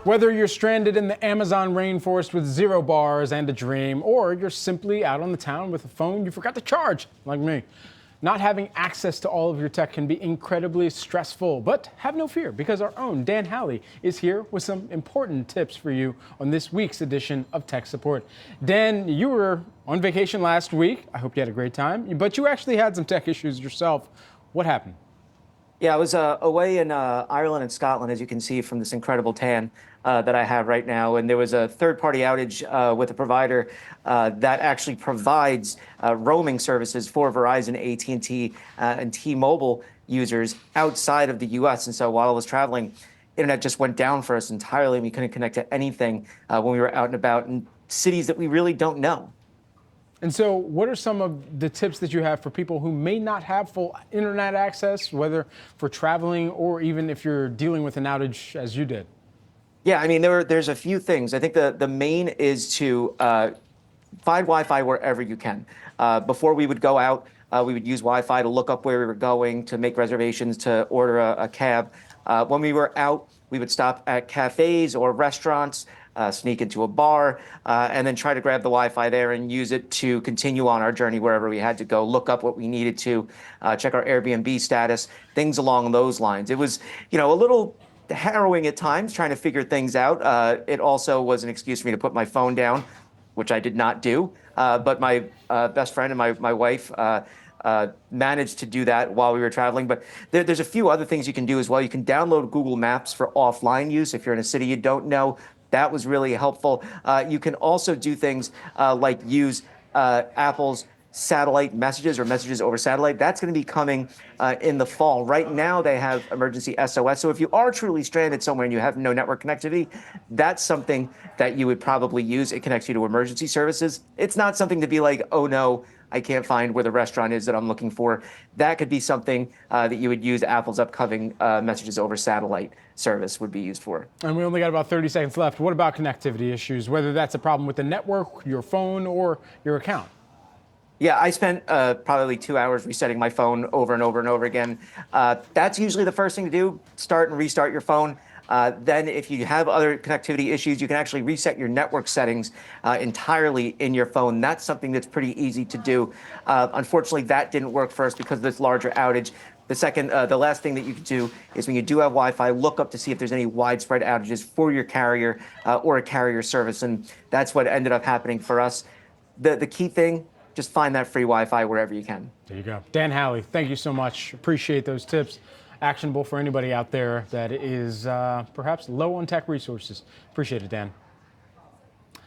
Whether you're stranded in the Amazon rainforest with 0 bars and a dream, or you're simply out on the town with a phone you forgot to charge, like me, not having access to all of your tech can be incredibly stressful. But have no fear, because our own Dan Howley is here with some important tips for you on this week's edition of Tech Support. Dan, you were on vacation last week. I hope you had a great time, but you actually had some tech issues yourself. What happened? Yeah, I was away in Ireland and Scotland, as you can see from this incredible tan that I have right now. And there was a third-party outage with a provider that actually provides roaming services for Verizon, AT&T, and T-Mobile users outside of the U.S. And so while I was traveling, internet just went down for us entirely, and we couldn't connect to anything when we were out and about in cities that we really don't know. And so what are some of the tips that you have for people who may not have full internet access, whether for traveling or even if you're dealing with an outage as you did? Yeah, I mean, there's a few things. I think the main is to find Wi-Fi wherever you can. Before we would go out, we would use Wi-Fi to look up where we were going, to make reservations, to order a cab. When we were out, we would stop at cafes or restaurants, sneak into a bar, and then try to grab the Wi-Fi there and use it to continue on our journey wherever we had to go, look up what we needed to, check our Airbnb status, things along those lines. It was, a little harrowing at times trying to figure things out. It also was an excuse for me to put my phone down, which I did not do. But my best friend and my wife managed to do that while we were traveling. But there's a few other things you can do as well. You can download Google Maps for offline use if you're in a city you don't know. That was really helpful. You can also do things like use Apple's satellite messages or messages over satellite. That's going to be coming in the fall. Right now, they have emergency SOS. So if you are truly stranded somewhere and you have no network connectivity, that's something that you would probably use. It connects you to emergency services. It's not something to be like, oh no, I can't find where the restaurant is that I'm looking for. That could be something that you would use Apple's upcoming messages over satellite service would be used for. And we only got about 30 seconds left. What about connectivity issues, whether that's a problem with the network, your phone, or your account? Yeah, I spent probably 2 hours resetting my phone over and over and over again. That's usually the first thing to do, start and restart your phone. Then if you have other connectivity issues, you can actually reset your network settings entirely in your phone. That's something that's pretty easy to do. Unfortunately, that didn't work for us because of this larger outage. The last thing that you can do is when you do have Wi-Fi, look up to see if there's any widespread outages for your carrier or a carrier service. And that's what ended up happening for us. The key thing, just find that free Wi-Fi wherever you can. There you go. Dan Howley, thank you so much. Appreciate those tips. Actionable for anybody out there that is perhaps low on tech resources. Appreciate it, Dan.